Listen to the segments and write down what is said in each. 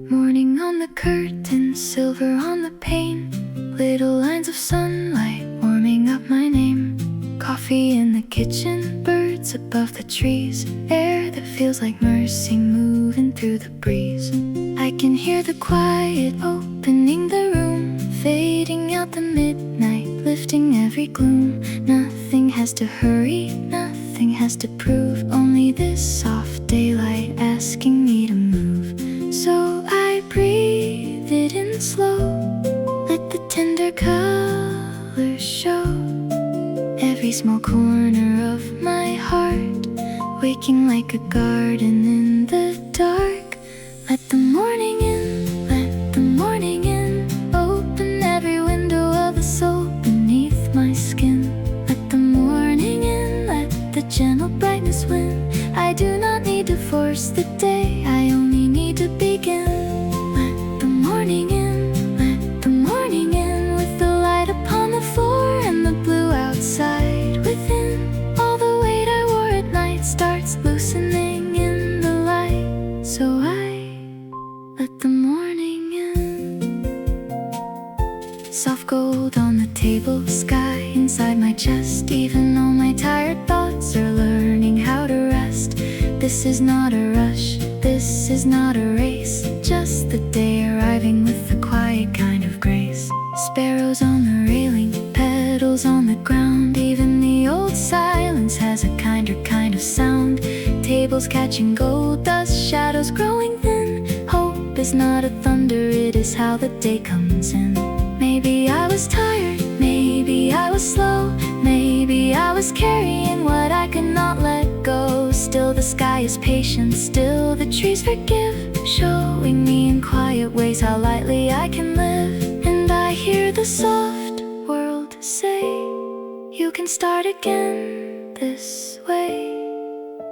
Morning on the curtain, silver on the pane, little lines of sunlight warming up my name. Coffee in the kitchen, birds above the trees, air that feels like mercy moving through the breeze. I can hear the quiet opening the room, fading out the midnight, lifting every gloom. Nothing has to hurry, nothing has to prove, only this soft daylight asking me to move. So I breathe it in slow, let the tender colors show every small corner of my heart, waking like a garden in the dark. Let the morning in, let the morning in, open every window of the soul beneath my skin. Let the morning in, let the gentle brightness win. I do not need to force the day, I only need to begin. Let the morning in, let the morning in, with the light upon the floor and the blue outside within. All the weight I wore at night starts loosening in the light. So I let the morning in. Soft gold on the table, sky inside my chest. Even though my tired thoughts are learning how to rest. This is not a rush, this is not a race, just the day arriving with a quiet kind of grace. Sparrows on the railing, petals on the ground, even the old silence has a kinder kind of sound. Tables catching gold dust, shadows growing thin. Hope is not a thunder, it is how the day comes in. Maybe I was tired, maybe I was slow, maybe I was carrying what I could not let go. Still the sky is patient, still the trees forgive, showing me in quiet ways how lightly I can live. And I hear the soft world say, you can start again this way.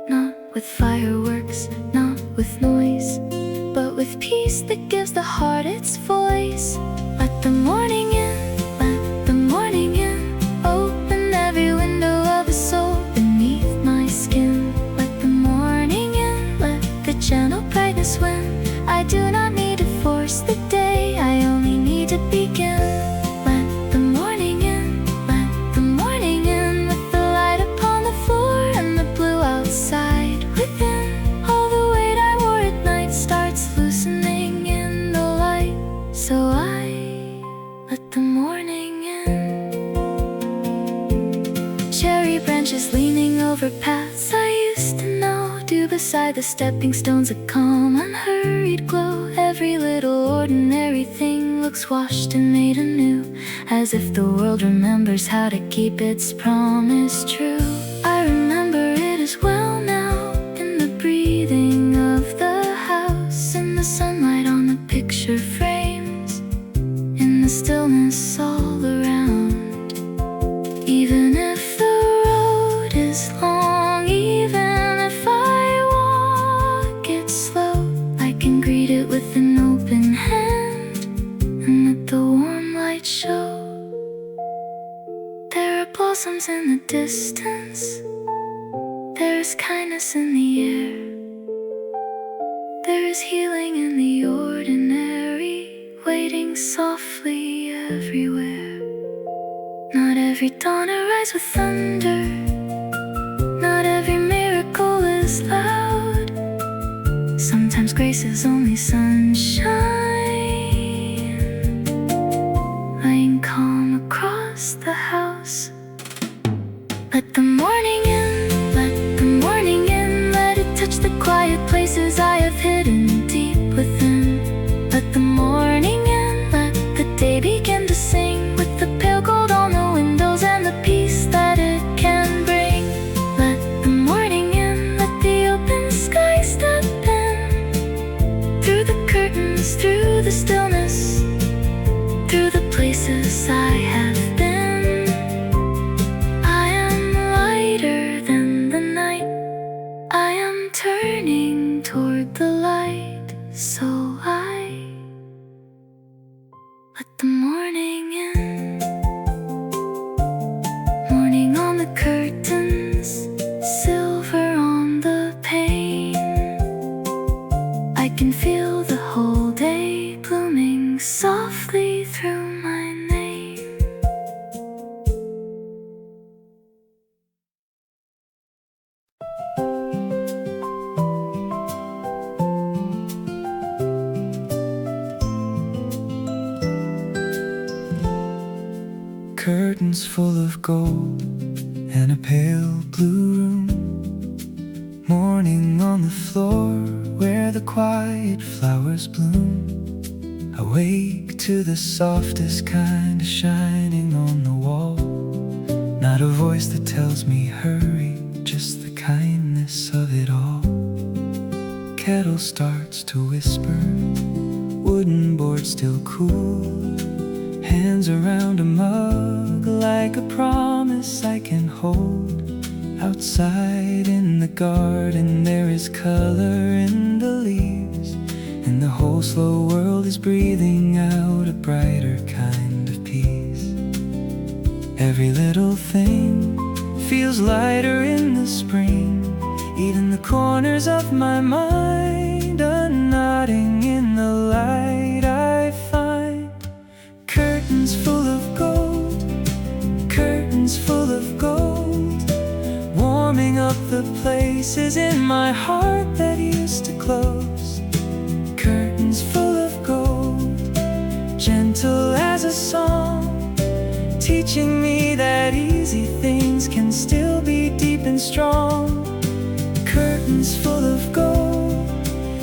Not with fireworks, not with noise, but with peace that gives the heart its voice. Let the morning in, let the morning in, open every window of the soul beneath my skin. Let the morning in, let the gentle brightness win. I do not need to force the day, I only need to begin. Let the morning in, let the morning in, with the light upon the floor and the blue outside within. All the weight I wore at night starts loosening in the light. So I let the morning in. Cherry branches leaning over paths I used to know, dew beside the stepping stones, a calm, unhurried glow. Every little ordinary thing looks washed and made anew, as if the world remembers how to keep its promise true. I remember it as well now, in the breathing of the house, in the sunlight on the picture frames, in the stillness all around. Even if the road is long, even if I walk it slow, I can greet it with an open hand and let the warm light show. There are blossoms in the distance, there is kindness in the air, there is healing in the ordinary, waiting softly everywhere. Not every dawn arrives with thunder, not every miracle is loud. Sometimes grace is only sunshine, laying calm across the house. Let the morning in, let the morning in, let it touch the quiet places I have hidden deep within. Let the morning in, let the day begin to sing, with the pale gold on the windows and the peace that it can bring. Let the morning in, let the open sky step in, through the curtains, through the stillness, through the places I have been. I am lighter than the night, I am turning toward the light. So I feel the whole day blooming softly through my name. Curtains full of gold and a pale blue room, morning on the floor where the quiet flowers bloom. Awake to the softest kind of shining on the wall. Not a voice that tells me hurry, just the kindness of it all. Kettle starts to whisper, wooden board still cool. Hands around a mug like a promise I can hold. Outside in the garden there is color in the leaves, and the whole slow world is breathing out a brighter kind of peace. Every little thing feels lighter in the spring, even the corners of my mind are nodding in the light I find. Curtains full of gold, curtains full of gold, warming up the places in my heart that used to close. Curtains full of gold, gentle as a song, teaching me that easy things can still be deep and strong. Curtains full of gold,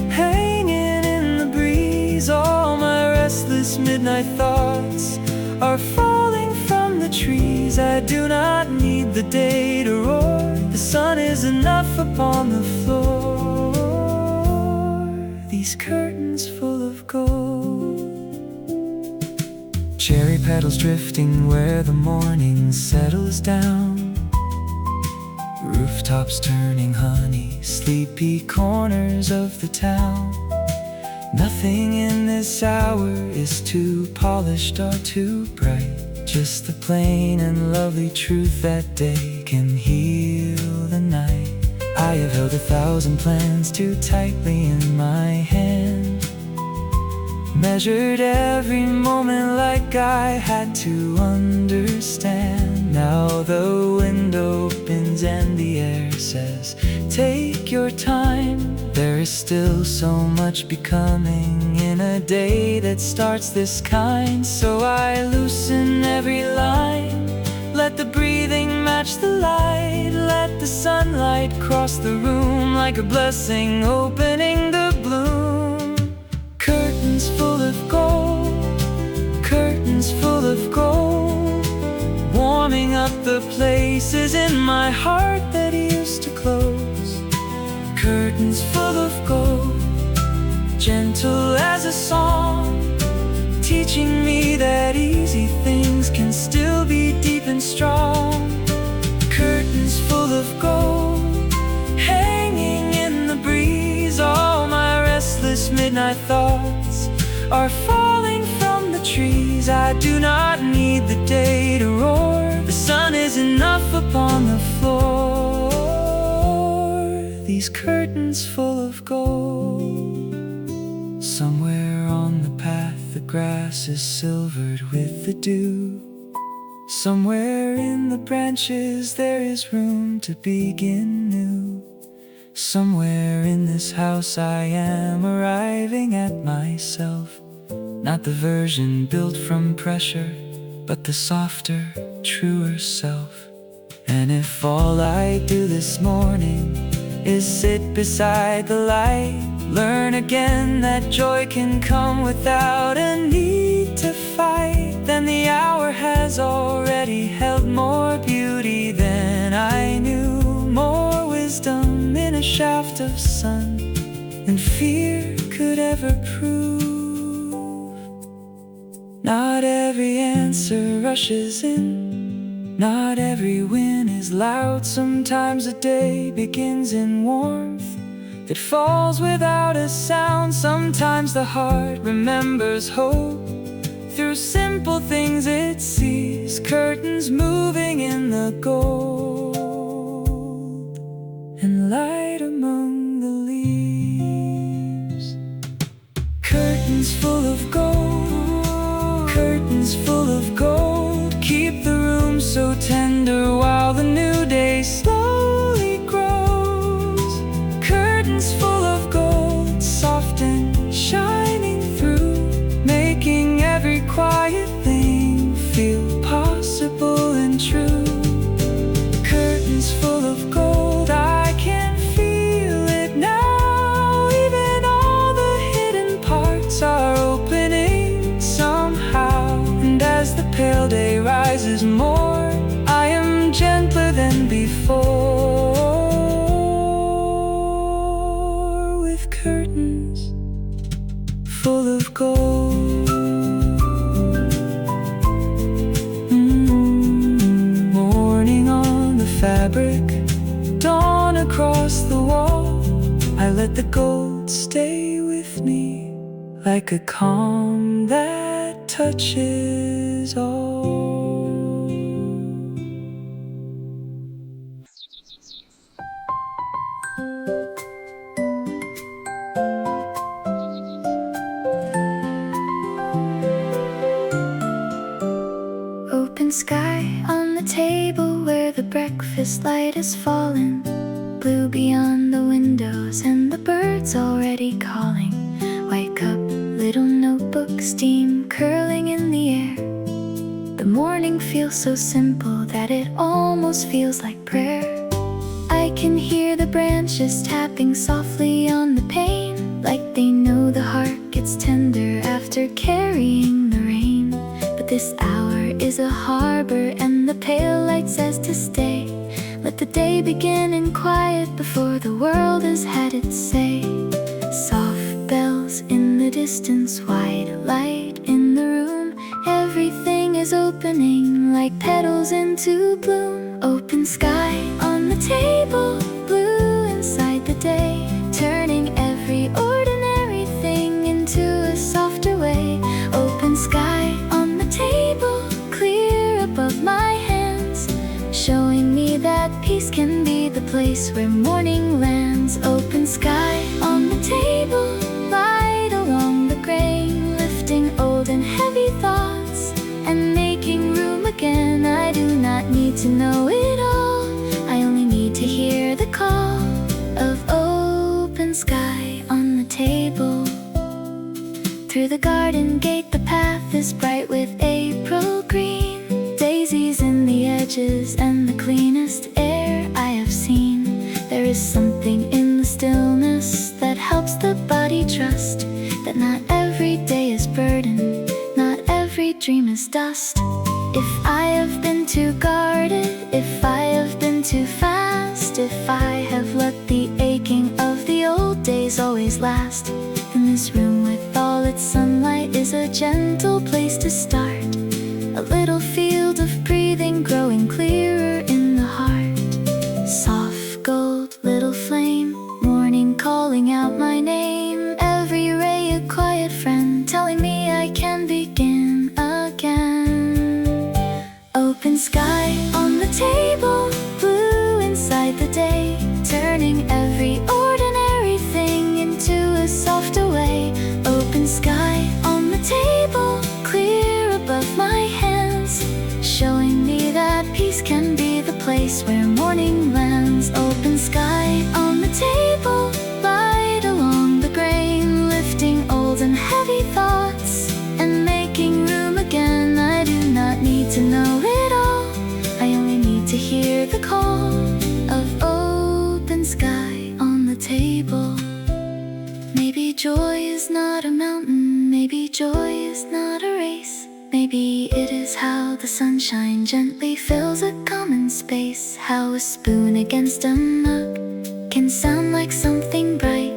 hanging in the breeze. All my restless midnight thoughts are falling from the trees. I do not need the day to roar, the sun is enough upon the floor. These curtains full of gold, cherry petals drifting where the morning settles down. Rooftops turning honey, sleepy corners of the town. Nothing in this hour is too polished or too bright, just the plain and lovely truth that day can heal the night. I have held 1,000 plans too tightly in my hand, measured every moment like I had to understand. Now the window opens and the air says, take your time. There is still so much becoming in a day that starts this kind. So I loosen every line, let the breathing match the light, let the sunlight cross the room like a blessing opening the bloom. Curtains full of gold, curtains full of gold, warming up the places in my heart that used to close. Curtains full of gold, gentle as a song, teaching me that easy things can still be deep and strong. Curtains full of gold, hanging in the breeze. All my restless midnight thoughts are falling from the trees. I do not need the day to roar, the sun is enough upon the floor. These curtains full of gold. Somewhere on the path the grass is silvered with the dew. Somewhere in the branches there is room to begin new. Somewhere in this house I am arriving at myself, not the version built from pressure, but the softer, truer self. And if all I do this morning is sit beside the light, learn again that joy can come without a need to fight, then the hour has already held more beauty than I knew, more wisdom in a shaft of sun than fear could ever prove. Not every answer rushes in, not every win is loud. Sometimes a day begins in warmth that falls without a sound. Sometimes the heart remembers hope through simple things it sees, curtains moving in the gold and light among the leaves. full of gold. Morning on the fabric, dawn across the wall. I let the gold stay with me like a calm that touches all. Open sky on the table where the breakfast light has fallen. Blue beyond the windows and the birds already calling. Wake up, little notebook, steam curling in the air. The morning feels so simple that it almost feels like prayer. I can hear the branches tapping softly on the pane, like they know the heart gets tender after carrying the rain. But this hour is a harbor and the pale light says to stay. Let the day begin in quiet before the world has had its say. Soft bells in the distance, white light in the room. Everything is opening like petals into bloom. Open sky on the table, blue inside the day, turning every ordinary thing into a softer way. Open sky on the table, clear above my hands, showing me that peace can be the place where morning lands. Open sky on the table, light along the grain, lifting old and heavy thoughts and making room again. I do not need to know it all, I only need to hear the call of open sky on the table. Through the garden gate the path is bright with April green, daisies in the edges and the cleanest air I have seen. There is something in the stillness that helps the body trust that not every day is burden, not every dream is dust. If I have been too guarded, if I have been too fast, if I have let the aching of the old days always last, then this room with all its sunlight is a gentle place to start. A little field of breathing growing clearer in the heart. Soft gold, little flame, morning calling out my name. Every ray a quiet friend telling me I can begin again. Open sky on the table, blue inside the day, turning every ordinary thing into a softer way. Open sky on the table, clear above my hands, showing me that peace can be the place where morning lands. Open sky on the table, light along the grain, lifting old and heavy thoughts and making room again. I do not need to know it all, I only need to hear the call of open sky on the table. Maybe joy is not a mountain, maybe joy is not a race. Maybe it is how the sunshine gently fills a common space. How a spoon against a mug can sound like something bright.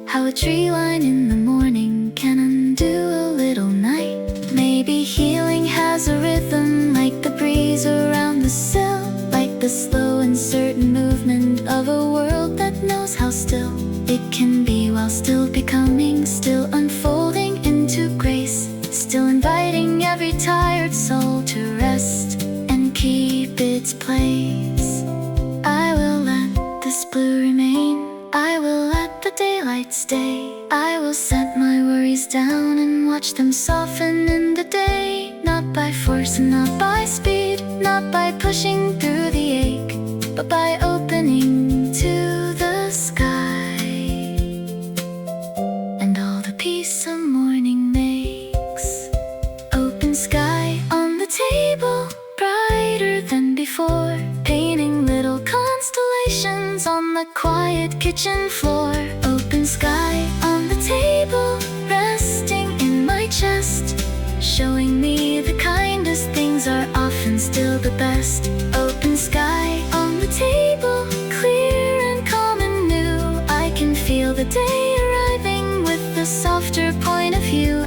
How a tree line in the morning can undo a little night. Maybe healing has a rhythm like the breeze around the sill, like the slow and certain movement of a world that knows how still it can be while still becoming, still unfolding into grace, still inviting every tired soul to rest and keep its place. I will let this blue remain, I will let the daylight stay. I will set my worries down and watch them soften in the day. Not by force and not by speed, not by pushing through the ache, but by opening to the sky and all the peace a morning makes. Open sky on the table, brighter than before, painting little constellations on the quiet kitchen floor. Open sky on the table, resting in my chest, showing me the kindest things are often still the best. Open sky on the table, clear and calm and new. I can feel the day arriving with a softer point of view,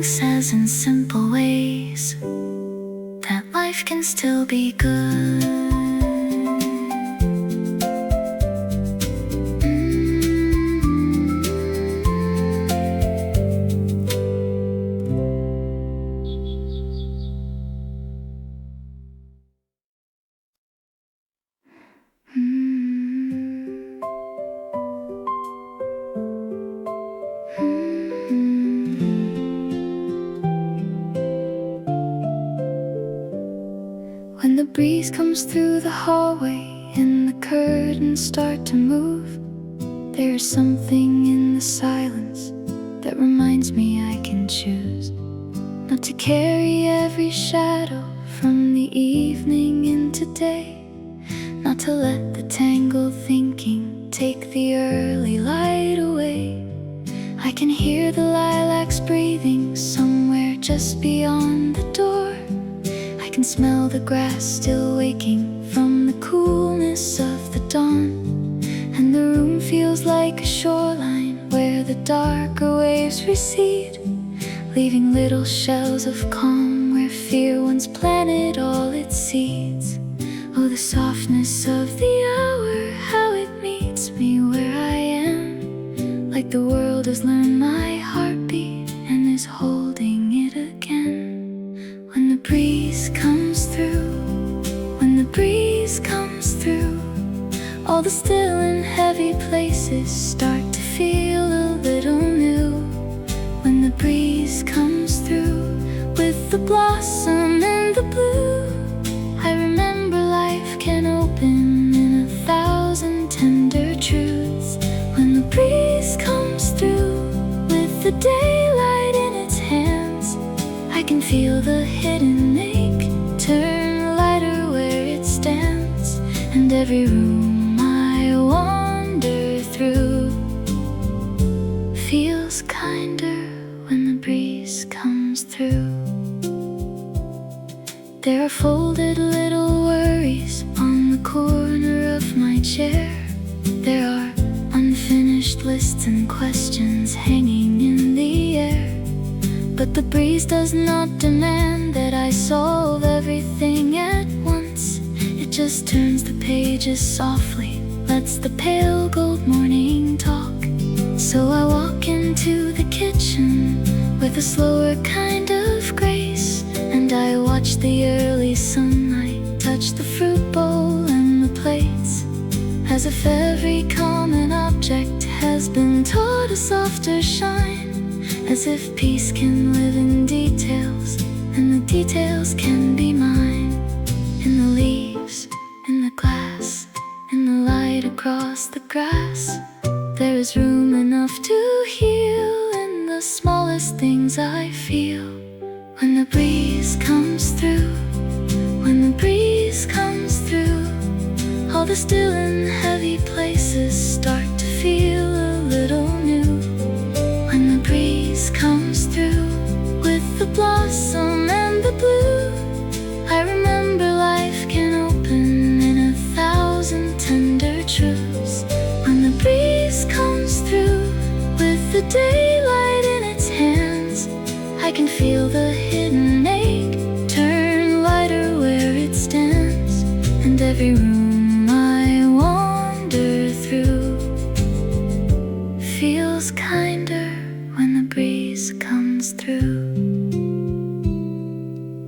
morning says in simple ways that life can still be good. When the breeze comes through the hallway and the curtains start to move, there's something in the silence that reminds me I can choose not to carry every shadow from the evening into day, not to let the tangled thinking take the early light away. I can hear the lilacs breathing somewhere just beyond the door. I can smell the grass still waking from the coolness of the dawn. And the room feels like a shoreline where the darker waves recede, leaving little shells of calm where fear once planted all its seeds. Oh, the softness of the hour, how it meets me where I am, like the world has learned my heartbeat and is holding it again. When the breeze comes through, when the breeze comes through, all the still and heavy places start to feel a little new. When the breeze comes through with the blossom and the blue, I remember life can open in 1,000 tender truths. When the breeze comes through with the daylight in its hands, I can feel the hidden ache turn lighter where it stands. And every room I wander through feels kinder when the breeze comes through. There are folded little worries on the corner of my chair. There are unfinished lists and questions hanging in the air. But the breeze does not demand that I solve everything at once. It just turns the pages softly, lets the pale gold morning talk. So I walk into the kitchen with a slower kind of grace, and I watch the early sunlight touch the fruit bowl and the plates, as if every common object has been taught a softer shine, as if peace can live in details and the details can be mine. In the leaves, in the glass, in the light across the grass, there is room enough to heal in the smallest things I feel. When the breeze comes through, when the breeze comes through, all the still and heavy places start to feel a little new. When the breeze comes through with the blossom and the blue, I remember life can open in 1,000 tender truths. When the breeze comes through with the daylight in its hands, I can feel the hidden ache turn lighter where it stands. And every room I wander through feels kinder when the breeze comes through.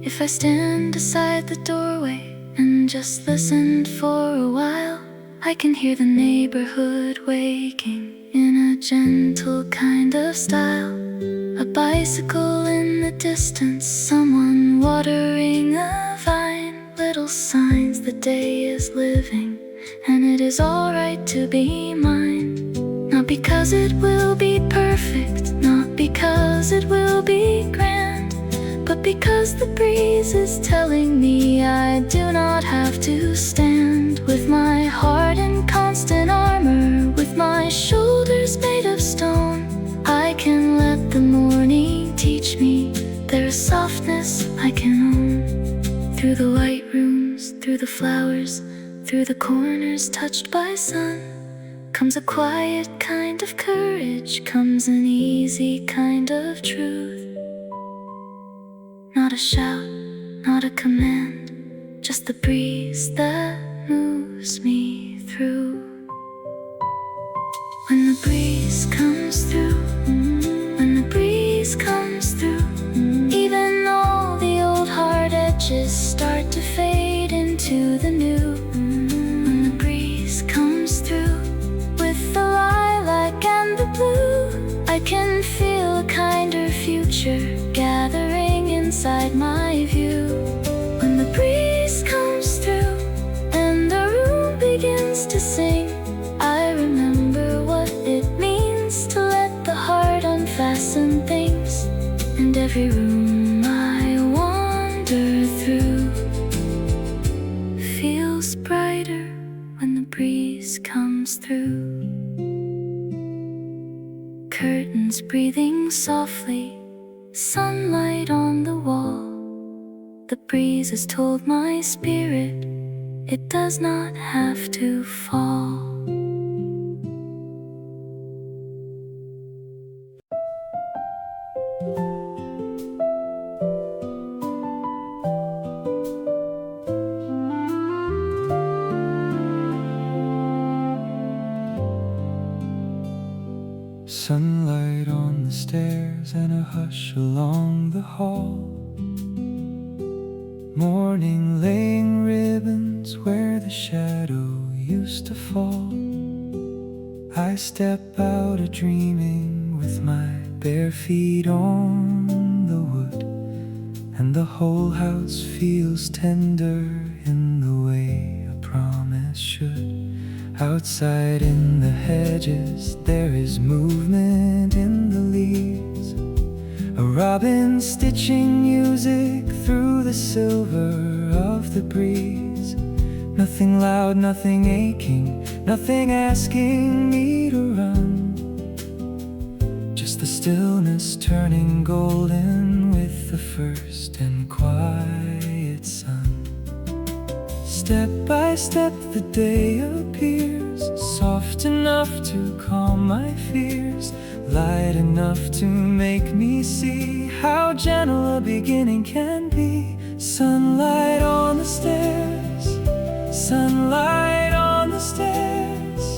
If I stand beside the doorway and just listen for a while, I can hear the neighborhood waking in a gentle kind of style. A bicycle in the distance, someone watering a vine, little signs the day is living and it is alright to be mine. Not because it will be perfect, not because it will be grand, but because the breeze is telling me I do not have to stand. With my heart in constant armor, with my shoulders made of stone, I can let the morning teach me there is softness I can own. Through the white rooms, through the flowers, through the corners touched by sun, comes a quiet kind of courage, comes an easy kind of truth. Not a shout, not a command, just the breeze that moves me through. When the breeze comes through, when the breeze comes through, even all the old hard edges start to fade into the new. When the breeze comes through, with the lilac and the blue, I can feel a kinder future gathering inside my view. When the breeze comes through and the room begins to sing, I remember what it means to let the heart unfasten things. And every room I wander through feels brighter when the breeze comes through. Curtains breathing softly, sunlight on the wall. The breeze has told my spirit it does not have to fall. Sunlight on the stairs and a hush along the hall. Morning laying ribbons where the shadow used to fall. I step out a dreaming with my bare feet on the wood, and the whole house feels tender in the way a promise should. Outside in the hedges there is movement in the leaves, a robin stitching music through the silver of the breeze. Nothing loud, nothing aching, nothing asking me to run, just the stillness turning golden with the first and quiet sun. Step by step the day appears, soft enough to calm my fears, light enough to make me see how gentle a beginning can be. Sunlight on the stairs, sunlight on the stairs,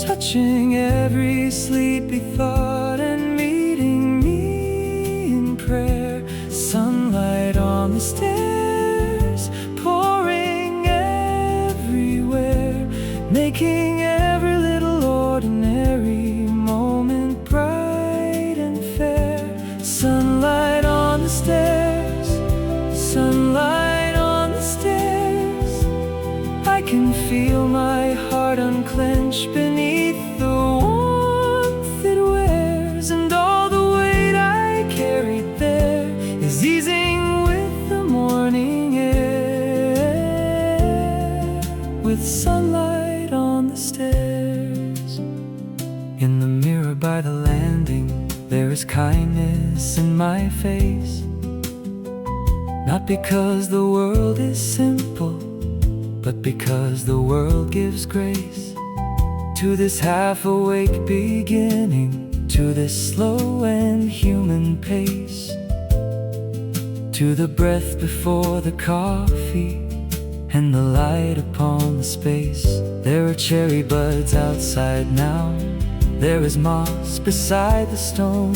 touching every sleepy thought and meeting me in prayer. Sunlight on the stairs, pouring everywhere, making every little ordinary moment bright and fair. Sunlight on the stairs, sunlight on the stairs, I can feel my heart unclench beneath the warmth it wears, and all the weight I carried there is easing with the morning air. With sunlight on the stairs. In the mirror by the landing, there is kindness in my face. Not because the world is simple, but because the world gives grace to this half-awake beginning, to this slow and human pace, to the breath before the coffee and the light upon the space. There are cherry buds outside now, there is moss beside the stone,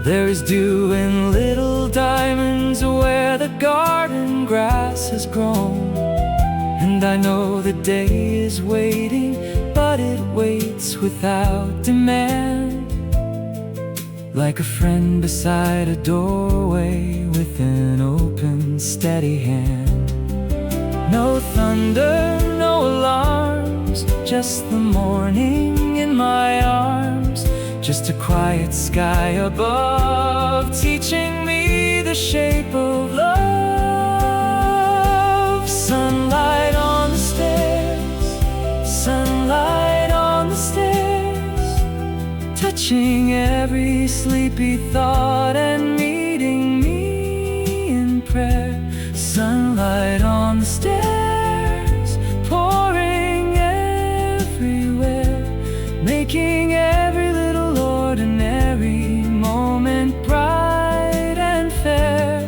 there is dew in little diamonds where the garden grass has grown. And I know the day is waiting, but it waits without demand, like a friend beside a doorway with an open, steady hand. No thunder, no alarms, just the morning in my arms, just a quiet sky above, teaching me the shape of love. Sunlight on the stairs, sunlight on the stairs, touching every sleepy thought and meeting me in prayer. Sunlight on the stairs, pouring everywhere, making every little ordinary moment bright and fair.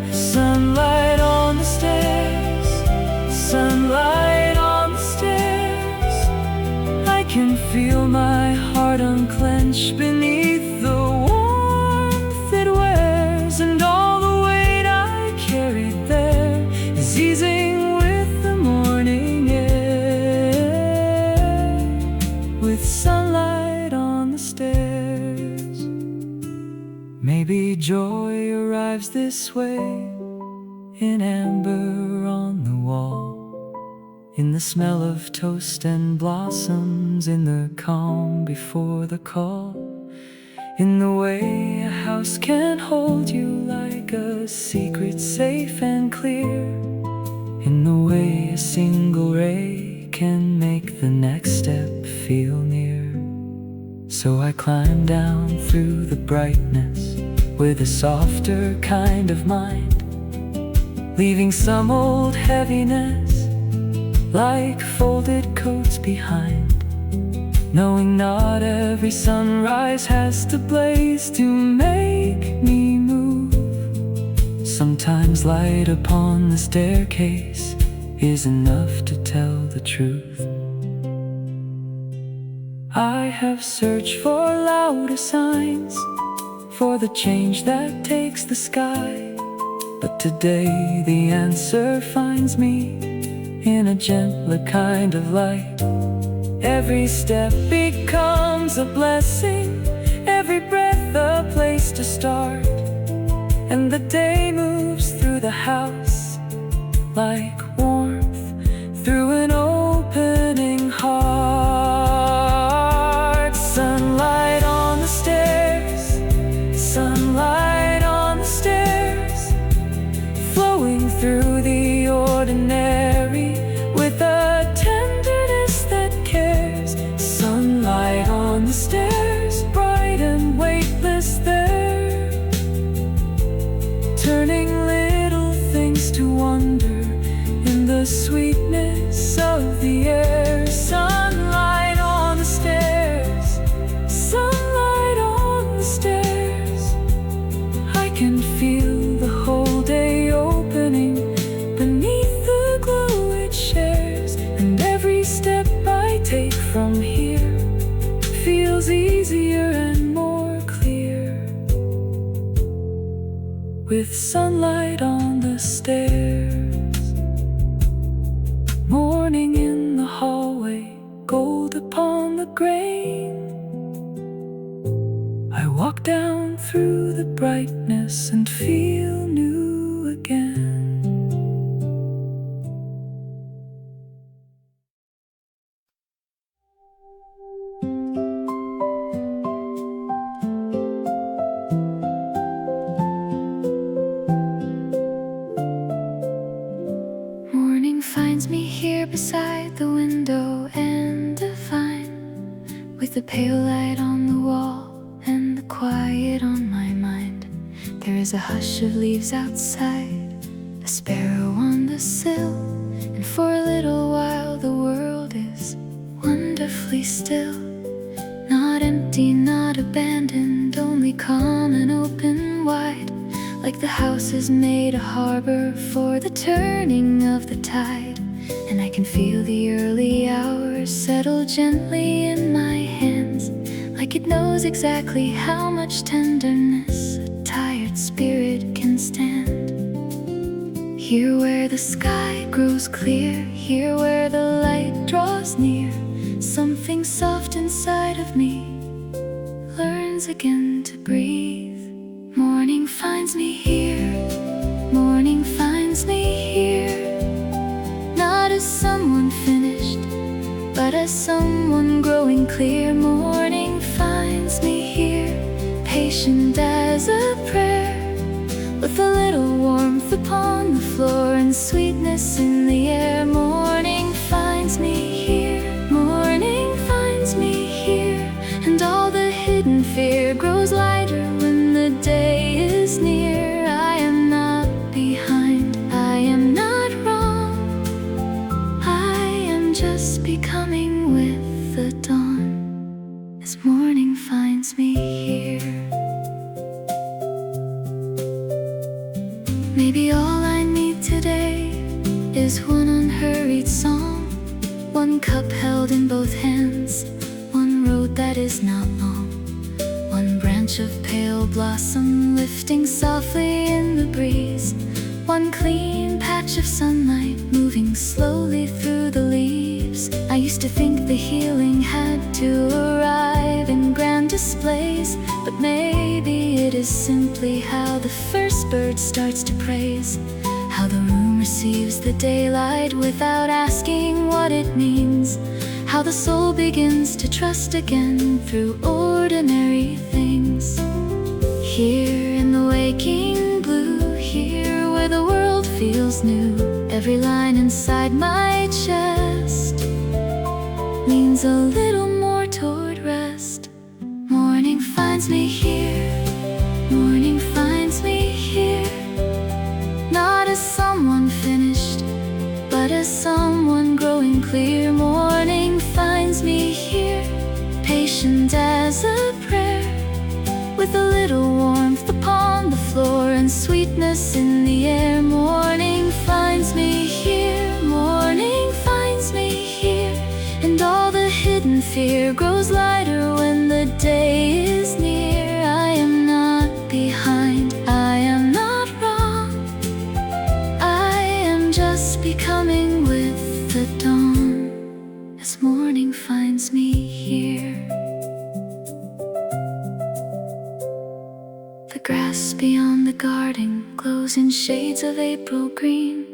joy arrives this way, in amber on the wall, in the smell of toast and blossoms, in the calm before the call, in the way a house can hold you like a secret safe and clear, in the way a single ray can make the next step feel near. So I climb down through the brightness with a softer kind of mind, leaving some old heaviness like folded coats behind, knowing not every sunrise has to blaze to make me move. Sometimes light upon the staircase is enough to tell the truth. I have searched for louder signs, for the change that takes the sky, but today the answer finds me in a gentler kind of light. Every step becomes a blessing, every breath a place to start, and the day moves through the house like warmth through an opening heart. Sunlight on the stairs, sunlight on the stairs, flowing through the ordinary with a tenderness that cares. Sunlight on the stairs, bright and weightless there, turning little things to wonder in the sweetness of the air. Sunlight on the stairs, sunlight on the stairs, I can feel the whole day opening beneath the glow it shares, and every step I take from here feels easier and more clear, with sunlight on the stairs. Morning in the hallway, gold upon the grain, I walk down through the brightness and feel new again. Morning finds me here beside the window and divine, with the pale light on the wall and the quiet on my mind. There is a hush of leaves outside, a sparrow on the sill, and for a little while the world is wonderfully still. Not empty, not abandoned, only calm and open wide, like the house has made a harbor for the turning of the tide. And I can feel the early hours settle gently in my hands, like it knows exactly how much tenderness a tired spirit can stand. Here where the sky grows clear, here where the light draws near, something soft inside of me learns again to breathe. Morning finds me here, morning finds me here, not as someone finished, but as someone growing clear. Morning finds me here, patient as a prayer, with a little warmth upon the floor and sweetness in the air. Morning finds me here, morning finds me here, and all the hidden fear grows lighter when the day is near. I am not behind, I am not wrong, I am just becoming with the dawn, as morning finds me here. Maybe all I need today is one unhurried song, one cup held in both hands, one road that is not long, one branch of pale blossom lifting softly in the breeze, one clean patch of sunlight moving slowly through the leaves. leaves. I used to think the healing had to arrive in grand displays, but maybe it is simply how the first bird starts to praise, how the room receives the daylight without asking what it means, how the soul begins to trust again through ordinary things. Here in the waking blue, here where the world feels new, every line inside my chest leans a little more toward rest. Morning finds me here, morning finds me here, not as someone finished, but as someone growing clear. Morning finds me here, patient as a prayer, with a little warmth upon the floor and sweetness in the air. Morning finds me here, morning finds me here, and all the hidden fear grows lighter when the day is near. I am not behind, I am not wrong, I am just becoming with the dawn, as morning finds me here. The grass beyond the garden glows in shades of April green.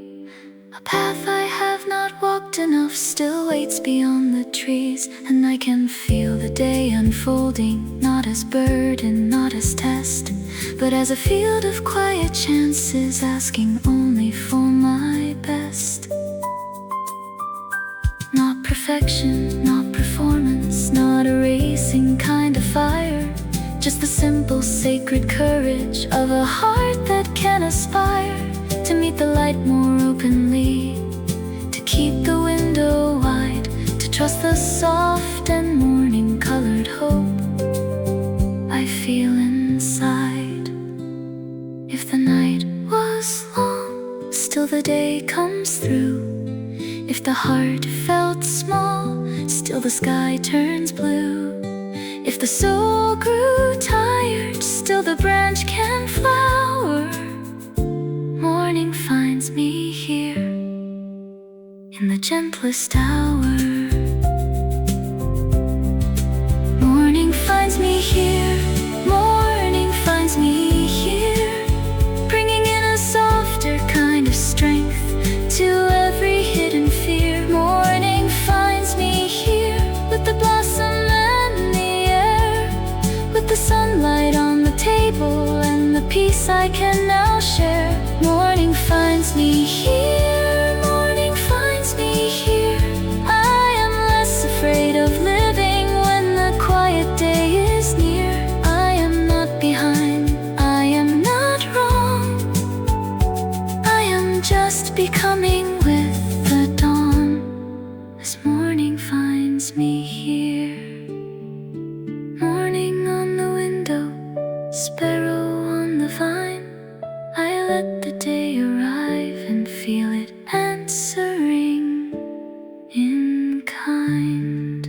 A path I have not walked enough still waits beyond the trees, and I can feel the day unfolding, not as burden, not as test, but as a field of quiet chances asking only for my best. Not perfection, not performance, not a racing kind of fire, just the simple sacred courage of a heart that can aspire to meet the light more openly, to keep the window wide, to trust the soft and morning-colored hope I feel inside. If the night was long, still the day comes through. If the heart felt small, still the sky turns blue. If the soul grew tired, still the branch can flower. Morning finds me here, in the gentlest hour. Morning finds me here, morning finds me here, bringing in a softer kind of strength to every hidden fear. Morning finds me here, with the blossom and the air, with the sunlight on the table and the peace I can now share. Morning finds me here, morning finds me here. I am less afraid of living when the quiet day is near. I am not behind, I am not wrong, I am just becoming with the dawn, as morning finds me here. Morning on the window, sparrow on the vine, I let the day arrive and feel it answering in kind.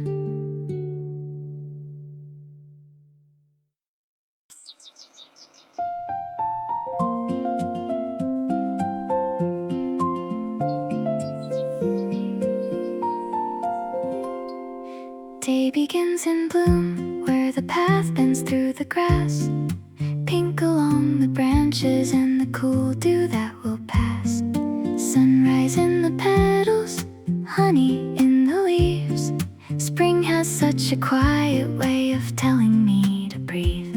Day begins in bloom, where the path bends through the grass, pink along the branches and the cool dew that will pass. Sunrise in the petals, honey in the leaves. Spring has such a quiet way of telling me to breathe.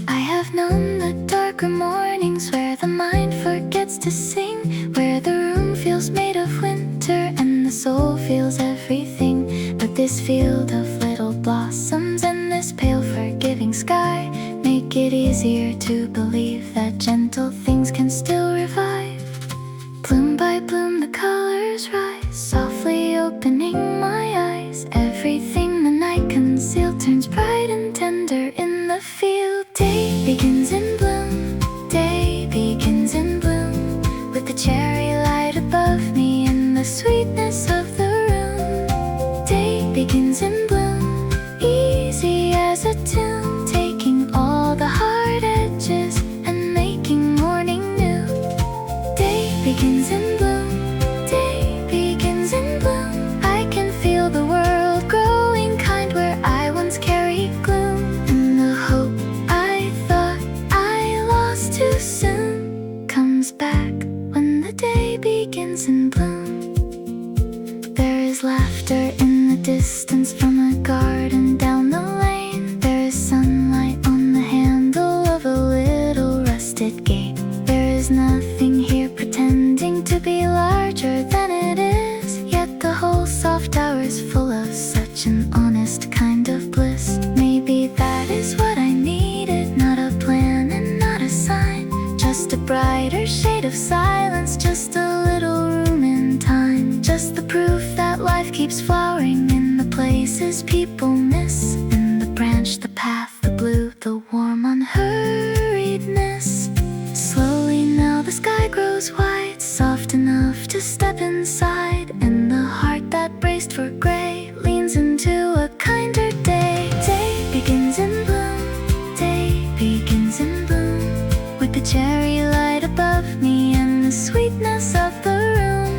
I have known the darker mornings where the mind forgets to sing, where the room feels made of winter and the soul feels everything. But this field of little blossoms and this pale forgiving sky make it easier to believe that gentle things can still revive. Bloom by bloom the colors rise, softly opening my eyes. Everything the night concealed turns bright and tender in the field. Day begins in bloom, day begins in bloom, with the cherry light above me and the sweetness of the room. Day begins in bloom, easy as a tune, taking all the hard edges and making morning new. Day begins in bloom, day begins in bloom, too soon comes back when the day begins in bloom. There is laughter in the distance from a garden down the lane. There is sunlight on the handle of a little rusted gate. There is nothing here pretending to be larger than it is, yet the whole soft hour is full of such an honest kind of bliss. Maybe that is what I needed, not a plan and not a sign, just a brighter shade of silence, just a little room in time, just the proof that life keeps flowering in the places people miss, in the branch, the path, the blue, the warm unhurriedness. Slowly now the sky grows white, soft enough to step inside, and the heart that braced for gray leans into a kinder day. Day begins in bloom, day begins in bloom, with the cherry light above me and the sweetness of the room.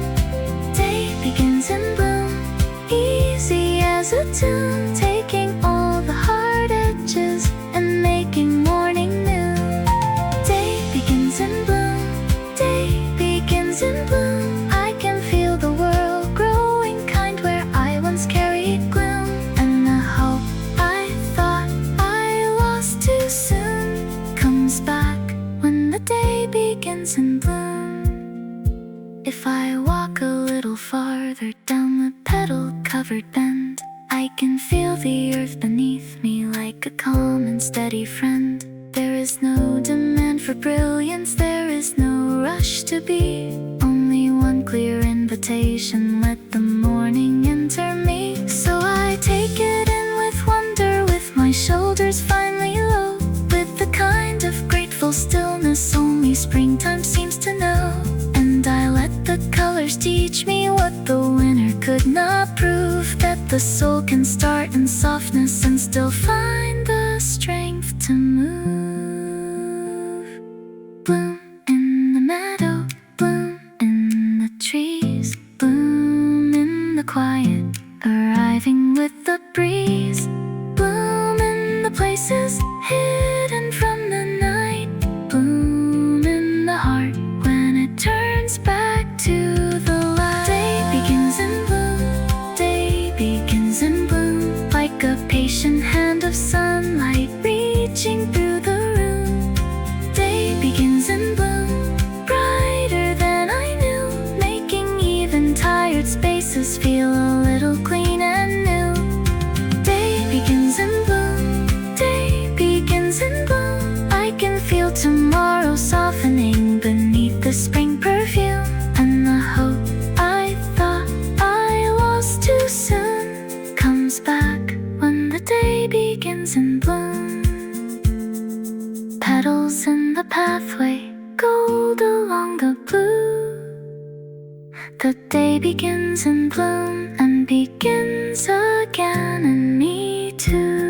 Day begins in bloom, easy as a tune, taking all the hard edges and making morning new. Day begins in bloom, day begins in bloom. I can feel the world growing kind where I once carried gloom, and the hope I thought I lost too soon comes back when the day begins in bloom. If I walk a little farther down the petal-covered bend, I can feel the earth beneath me like a calm and steady friend. There is no demand for brilliance, there is no rush to be, only one clear invitation: let the morning enter me. So I take it in with wonder, with my shoulders finely low, with the kind of grateful stillness only springtime seems to know. And I let the colors teach me what the winter could not prove, that the soul can start in softness and still find the strength to move. Bloom in the meadow, bloom in the trees, bloom in the quiet, arriving with the breeze, bloom in the places hidden from the night, bloom in the heart when it turns back to the light. Day begins in bloom, day begins in bloom, like a patient hand of sunlight reaching through the room. Day begins in bloom, brighter than I knew, making even tired spaces feel a little clean and new. Day begins in bloom, day begins in bloom. I can feel tomorrow softening beneath the spring perfume, and the hope I thought I lost too soon comes back when the day begins in bloom. Petals in the pathway, gold along the blue. The day begins in bloom and begins again in me too.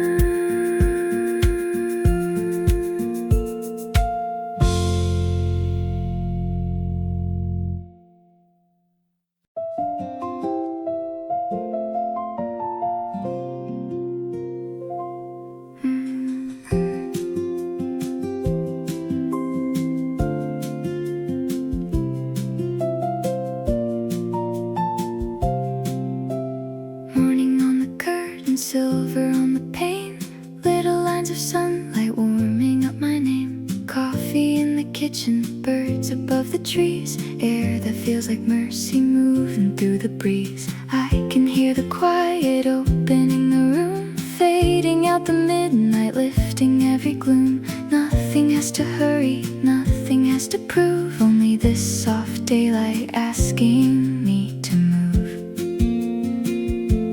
Silver on the pane, little lines of sunlight warming up my name. Coffee in the kitchen, birds above the trees, air that feels like mercy moving through the breeze. I can hear the quiet opening the room, fading out the midnight, lifting every gloom. Nothing has to hurry, nothing has to prove, only this soft daylight asking me to move.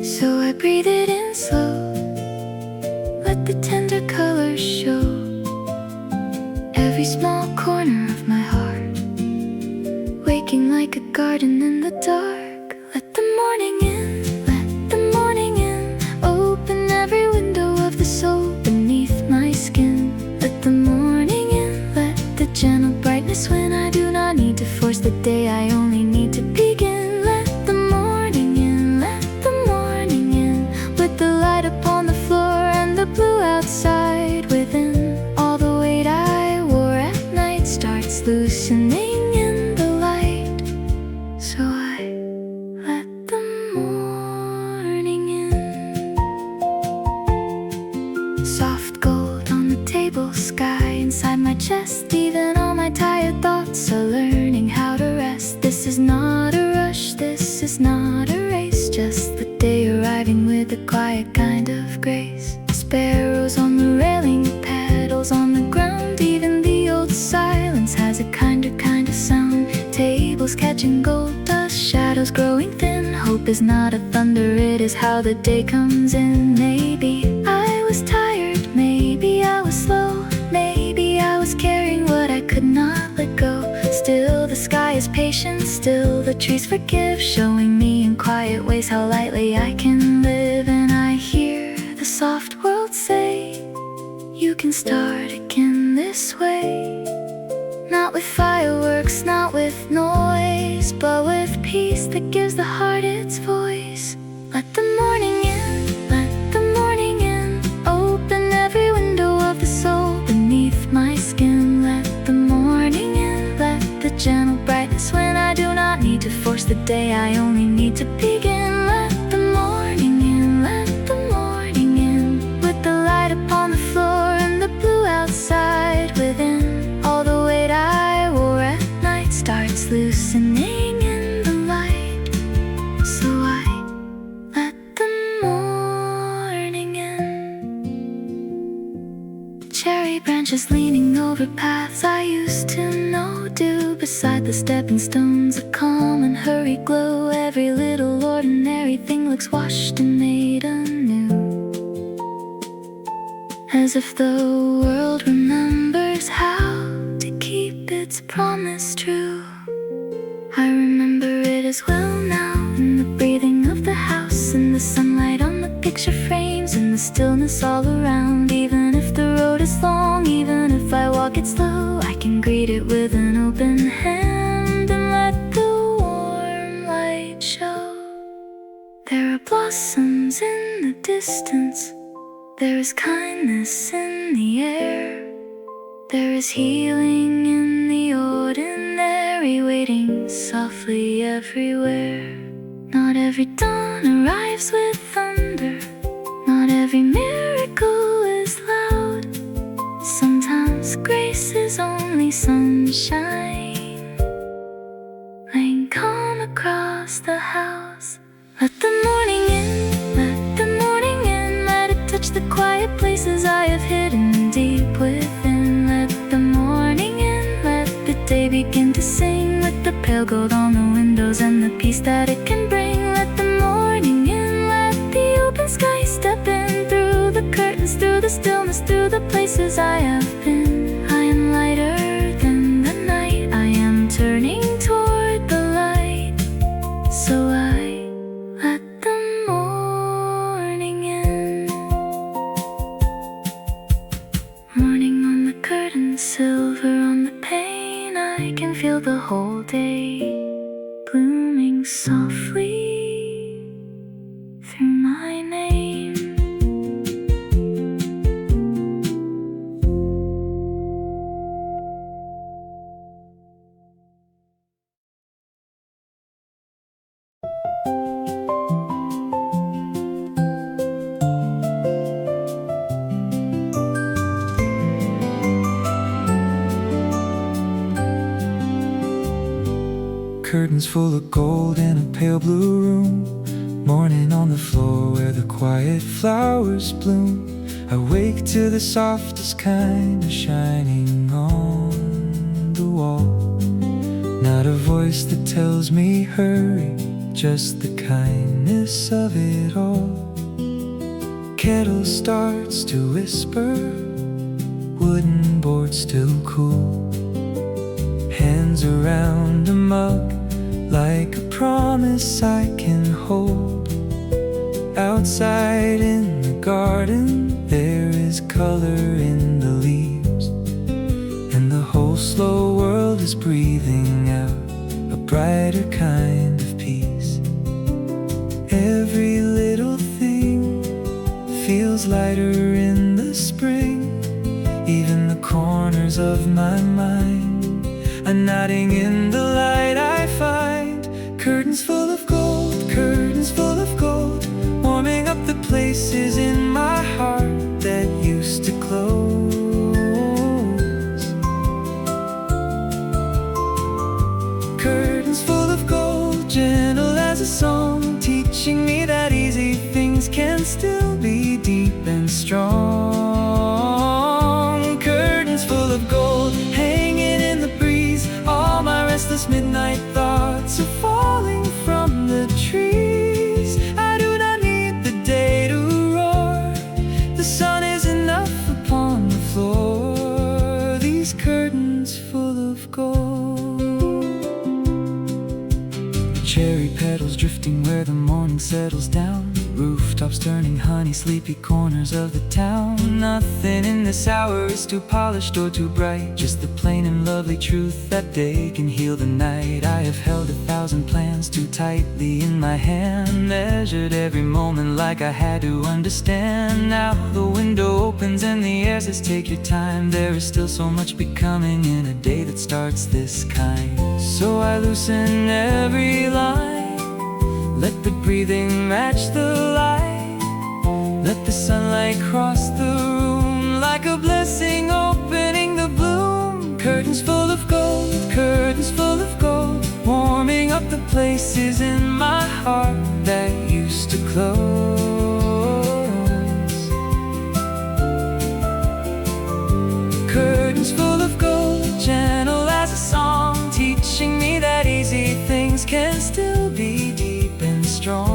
So I breathe it in slow, let the tender colors show every small corner of my heart, waking like a garden in the dark. Let the morning in, let the morning in, open every window of the soul beneath my skin. Let the morning in, let the gentle brightness when I do not need to force the day, I only need to begin. Let the morning in, let the morning in, with the light upon the floor and the blue outside within. All the weight I wore at night loosening in the light. So I let the morning in. Soft gold on the table, sky inside my chest. Even all my tired thoughts are learning how to rest. This is not a rush, this is not a race, just the day arriving with a quiet kind of grace. Sparrows on the railing, petals on the ground. Even the old silence has a kinder kind of sound. Tables catching gold dust, shadows growing thin. Hope is not a thunder, it is how the day comes in. Maybe I was tired, maybe I was slow, maybe I was carrying what I could not let go. Still the sky is patient, still the trees forgive, showing me in quiet ways how lightly I can live. And I hear the soft world say, you can start again this way. Not with fireworks, not with noise, but with peace that gives the heart its voice. Let the morning in, let the morning in. Open every window of the soul beneath my skin. Let the morning in, let the gentle brightness when I do not need to force the day, I only need to begin. Let the morning in, let the morning in. With the light upon the floor and the blue outside within. All the weight I wore at night starts loosening in the light. So I let the morning in. Cherry branches leaning over paths I used to know. Dew beside the stepping stones, a calm and hurried glow. Every little ordinary thing looks washed and made anew, as if the world remembers how to keep its promise true. I remember it as well now, in the breathing of the house, in the sunlight on the picture frames, in the stillness all around. Even if the road is long, even if I walk it slow, I can greet it with an open hand and let the warm light show. There are blossoms in the distance, there is kindness in the air. There is healing in the ordinary, waiting softly everywhere. Not every dawn arrives with thunder, not every miracle is loud. Sometimes grace is only sunshine laying calm across the house. Let the morning in, let the morning in. Let it touch the quiet places I have hidden deep within. Let the morning in, let the day begin to sing, with the pale gold on the windows and the peace that it can bring. Let the morning in, let the open sky step in, through the curtains, through the stillness, through the places I have been. I am lighter than the night, I am turning toward the light. So I let the morning in. Morning on the curtain, silver on the pane. I can feel the whole day blooming softly through my name. Curtains full of gold in a pale blue room. Morning on the floor where the quiet flowers bloom. I wake to the softest kind of shining on the wall. Not a voice that tells me hurry, just the kindness of it all. Kettle starts to whisper, wooden board still cool. Hands around a mug, like a promise I can hold. Outside in the garden, there is color in the leaves, and the whole slow world is breathing out a brighter kind of peace. Every little thing feels lighter in the spring, even the corners of my mind. nodding in the light I find. Curtains full of gold, curtains full of gold, warming up the places in my heart that used to close. Curtains full of gold, gentle as a song, teaching me that easy things can still be deep and strong. Curtains full of gold, hanging in the breeze, all my restless midnight thoughts are falling from the trees. I do not need the day to roar, the sun is enough upon the floor. These curtains full of gold, cherry petals drifting where the morning settles down, rooftops turning honey, sleepy corners of the town. Nothing in this hour is too polished or too bright, just the plain and lovely truth that day can heal the night. I have held 1,000 plans too tightly in my hand, measured every moment like I had to understand. Now the window opens and the air says take your time. There is still so much becoming in a day that starts this kind. So I loosen every line, let the breathing match the light, let the sunlight cross the room like a blessing opening the bloom. Curtains full of gold, curtains full of gold, warming up the places in my heart that used to close. Curtains full of gold, gentle as a song, teaching me that easy things can still be deep and strong.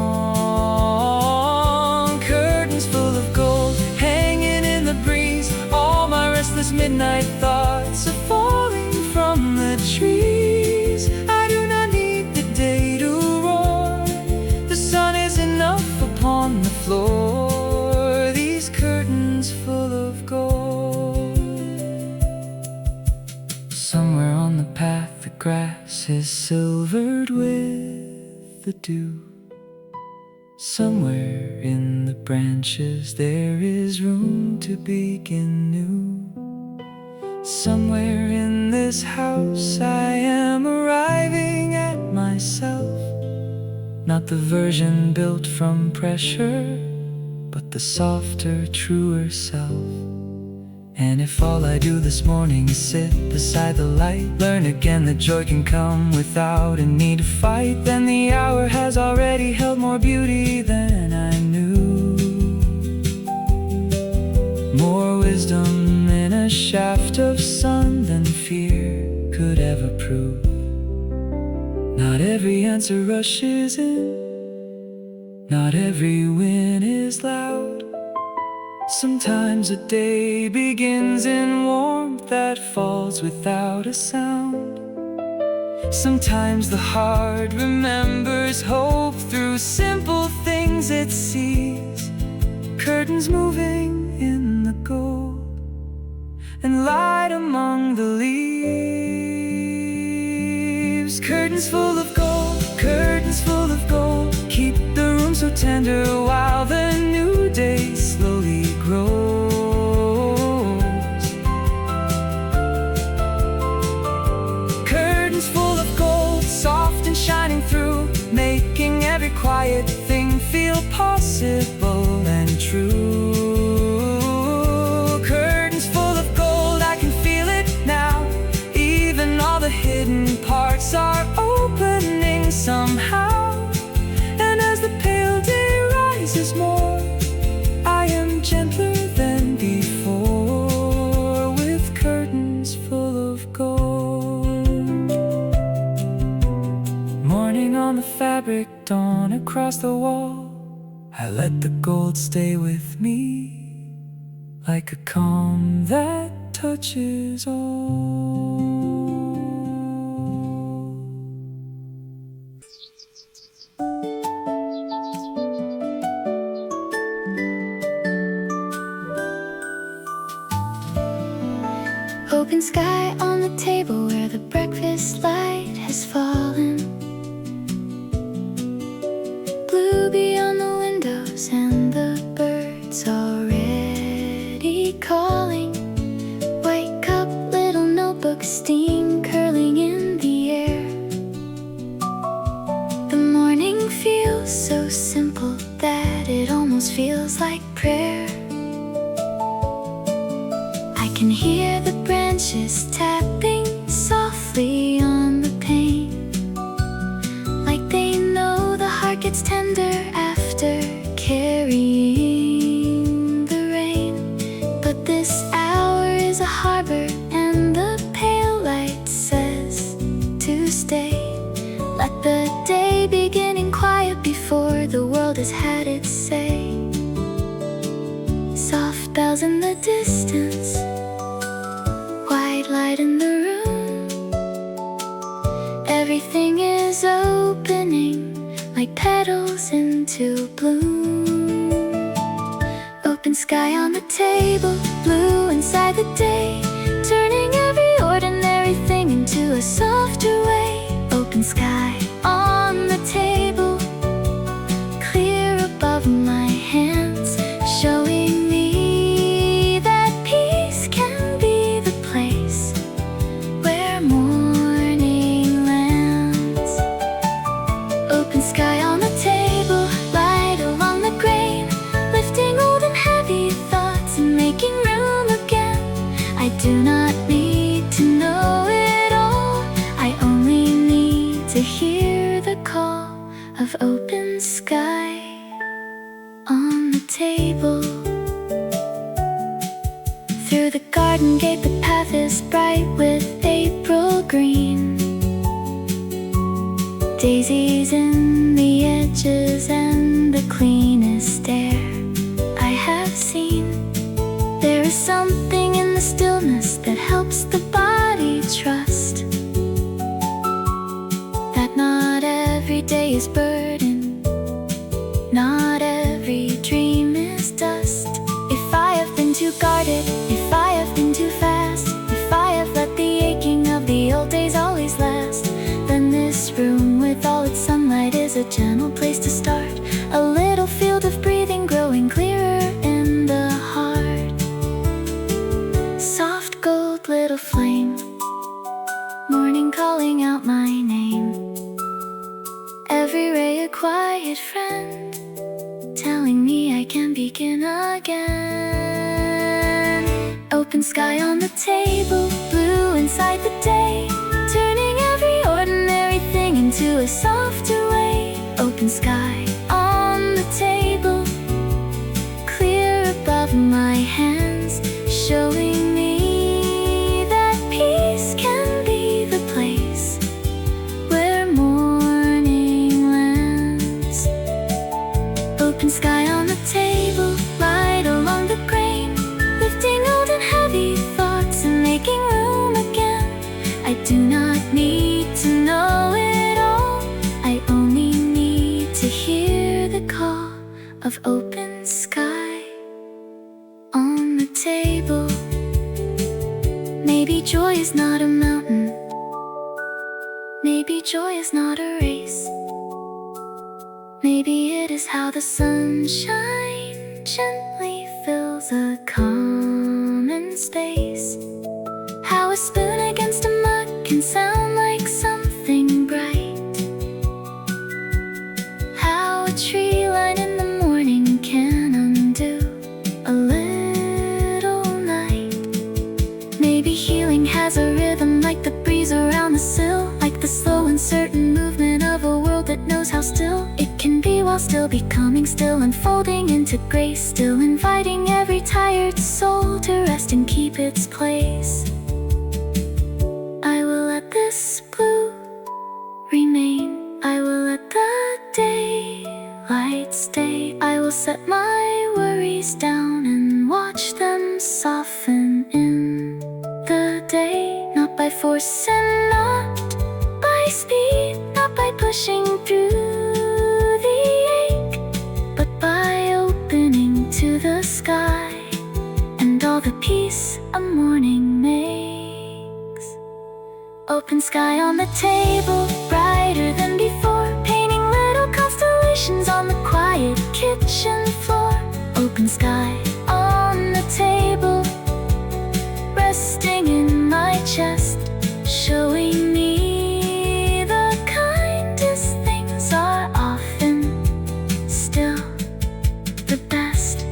Curtains full of gold, hanging in the breeze, all my restless midnight thoughts are falling from the trees. I do not need the day to roar, the sun is enough upon the floor. These curtains full of gold. Somewhere on the path the grass is silvered with the dew, somewhere in the branches there is room to begin new. Somewhere in this house I am arriving at myself, not the version built from pressure, but the softer, truer self. And if all I do this morning is sit beside the light, learn again that joy can come without a need to fight, then the hour has already held more beauty than I knew. More wisdom in a shaft of sun than fear could ever prove. Not every answer rushes in, not every win is loud. Sometimes a day begins in warmth that falls without a sound. Sometimes the heart remembers hope through simple things it sees. Curtains moving in the gold and light among the leaves. Curtains full of gold, curtains full of gold, keep the room so tender while the new day slowly grows. Curtains full of gold, soft and shining through, making every quiet thing feel possible and true. Curtains full of gold, I can feel it now, even all the hidden parts are opening somehow. And as the pale day rises more, I am gentler than before, with curtains full of gold. Morning on the fabric, dawn across the wall, I let the gold stay with me, like a calm that touches all. Open sky on the table where the breakfast light has fallen. Blue beyond the windows and the birds already calling. White cup, little notebook, steam curling in smiles in the distance, white light in the room. Everything is opening like petals into bloom. Open sky on the table, blue inside the day, turning every ordinary thing into a softer way. Open sky on the table, clear above my hands, showing me that peace can be the place where morning lands. Open sky on the table, light along the grain, lifting old and heavy thoughts and making room again. I do not need to know it all, I only need to hear the call of open sky on the table. Through the garden gate the path is bright with April green, daisies in the edges and the cleanest air I have seen. There is something in the stillness that helps the body trust that not every day is burden, not every dream is dust. If I have been too guarded, if I have been too fast, if I have let the aching of the old days always last, then this room with all its sunlight is a gentle place to start. A little field of breathing growing clearer in the heart. Soft gold little flame, morning calling out my name. Every ray a quiet friend, telling me I can begin again. Open sky on the table, blue inside the day, turning every ordinary thing into a softer way. Open sky on the table, clear above my hands, showing me that peace can be the place where morning lands. Open sky on the table, light along the grain, lifting old and heavy thoughts and making room again. I do not need to know it all, I only need to hear the call of open sky on the table. Maybe joy is not a mountain, maybe joy is not a race, maybe it is how the sunshine gently fills a common space. How a spoon against a mug can sound like something bright, how a tree line in the morning can undo a little night. Maybe healing has a rhythm like the breeze around the sill, like the slow and certain movement of a world that knows how still it can be while still becoming, still unfolding into grace, still inviting every tired soul to rest and keep its place. I will let this blue remain, I will let the daylight stay, I will set my worries down and watch them soften in the day. Not by force and not by speed, not by pushing through the ache, but by opening to the sky and all the peace a morning makes. Open sky on the table, brighter than before, painting little constellations on the quiet kitchen floor. Open sky on the table, resting in my chest, showing me the kindest things are often still the best.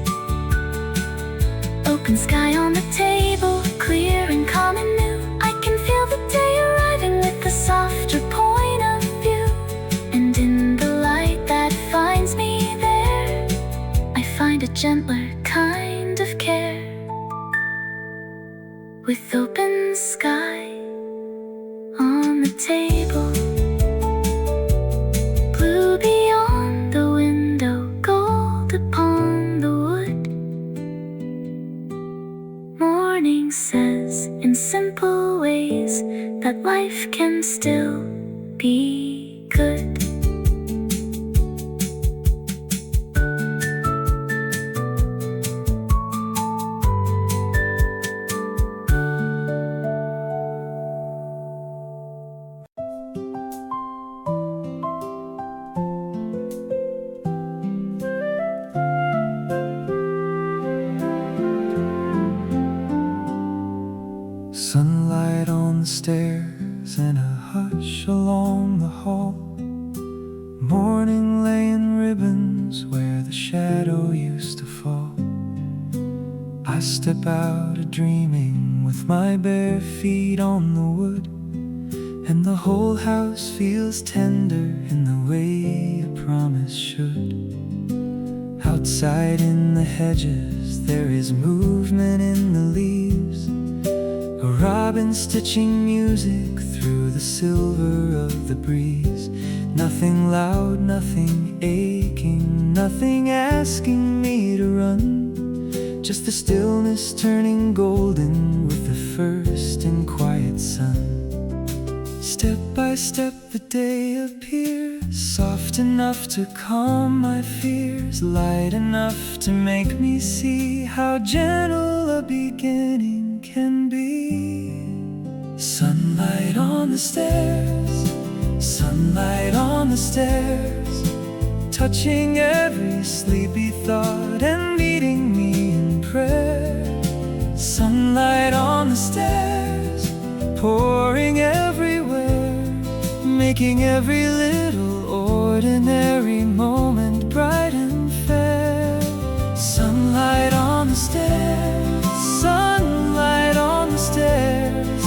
Open sky on the table, clear and calm and new, I can feel the day arriving with a softer point of view. And in the light that finds me there, I find a gentler kind of care. With open sky on the table, blue beyond the window, gold upon the wood, that life can still be good. Sunlight on the stairs and a hush along the hall. Morning laying ribbons where the shadow used to fall. I step out a-dreaming with my bare feet on the wood, and the whole house feels tender in the way a promise should. Outside in the hedges there is movement in the leaves, a robin stitching music through the silver of the breeze. Nothing loud, nothing aching, nothing asking me to run, just the stillness turning golden with the first and quiet sun. Step by step the day appears, soft enough to calm my fears, light enough to make me see how gentle a beginning can be. Sunlight on the stairs, sunlight on the stairs, touching every sleepy thought and meeting me in prayer. Sunlight on the stairs, pouring everywhere, making every little ordinary moment bright and fair. Sunlight on the stairs, sunlight on the stairs,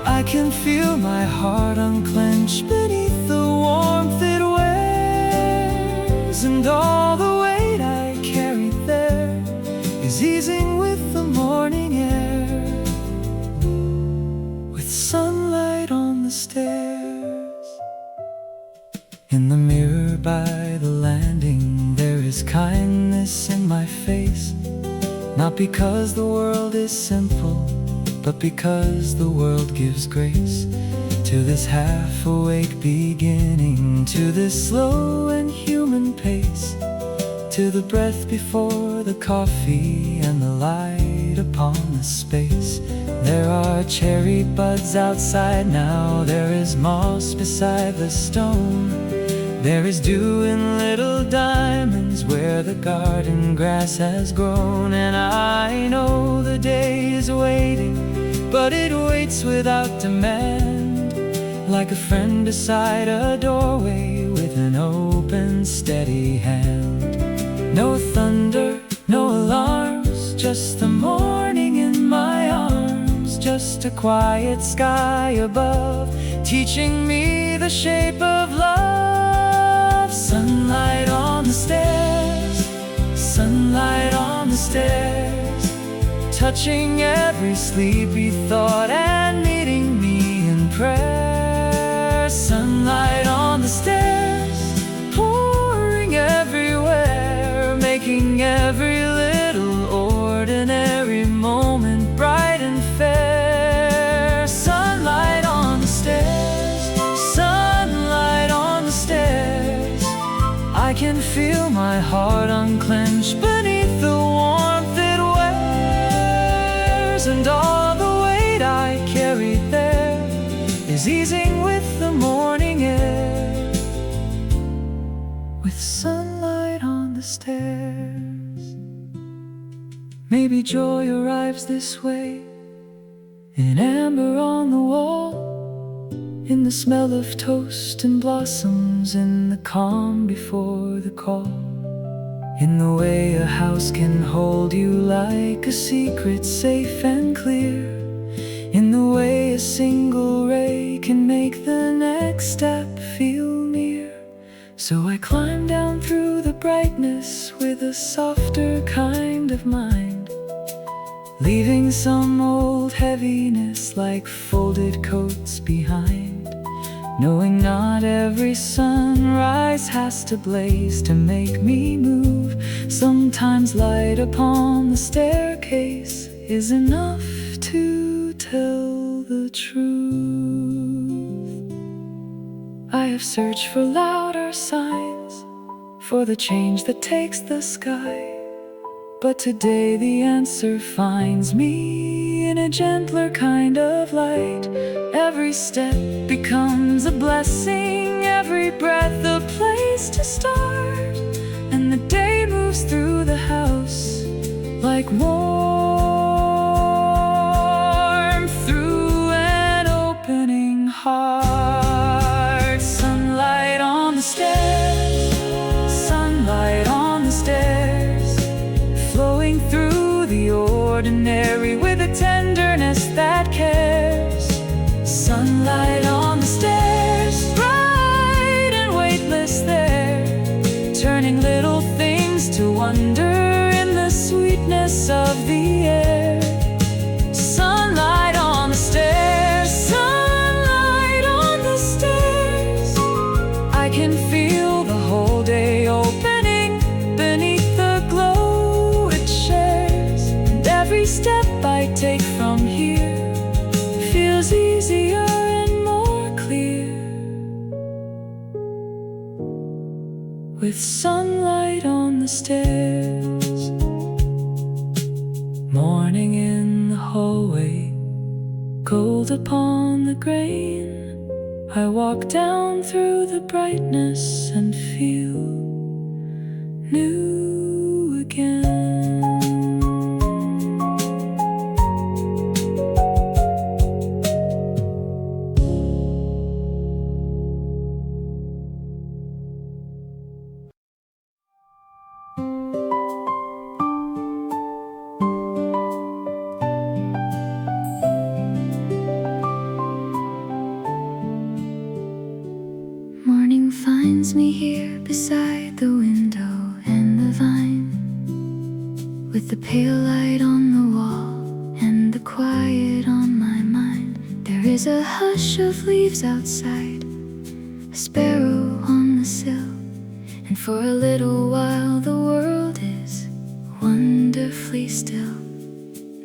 I can feel my heart unclench beneath the warmth it wears, and all the weight I carried there is easing with the morning air. With sunlight on the stairs. In the mirror by the landing there is kindness in my face, not because the world is simple, but because the world gives grace to this half-awake beginning, to this slow and human pace, to the breath before the coffee and the light upon the space. There are cherry buds outside now, there is moss beside the stone, there is dew in little diamonds where the garden grass has grown. And I know the day is waiting, but it waits without demand, like a friend beside a doorway with an open, steady hand. No thunder, no alarms, just the morning in my arms, just a quiet sky above, teaching me the shape of love. Sunlight on the stairs, sunlight on the stairs, touching every sleepy thought and meeting me in prayer. Sunlight on the stairs, pouring everywhere, making every little ordinary moment bright and fair. Sunlight on the stairs, sunlight on the stairs, I can feel my heart unclench beneath the warmth it wears, and all the weight I carried there is easing with the morning air. With sunlight on the stairs, maybe joy arrives this way, in amber on the wall, in the smell of toast and blossoms, in the calm before the call, in the way a house can hold you like a secret safe and clear, in the way a single ray can make the next step feel near. So I climb down through the brightness with a softer kind of mind, leaving some old heaviness like folded coats behind, knowing not every sunrise has to blaze to make me move. Sometimes light upon the staircase is enough to tell the truth. have searched for louder signs, for the change that takes the sky. But today the answer finds me in a gentler kind of light. Every step becomes a blessing, every breath a place to start. And the day moves through the house like warmth through an opening heart. Sunlight on the stairs, sunlight on the stairs, flowing through the ordinary with a tenderness that cares. Sunlight on the stairs, bright and weightless there, turning little things to wonder in the sweetness of the air. Sunlight on the stairs, sunlight on the stairs, I can feel the whole day opening beneath the glow it shares. And every step I take from here feels easier and more clear, with sunlight on the stairs. Morning in the hallway, gold upon the grain, I walk down through the brightness and feel new again. Morning finds me here beside the window and the vine, with the pale light on the wall and the quiet on my mind. There is a hush of leaves outside, a sparrow on the sill, and for a little while the world is wonderfully still.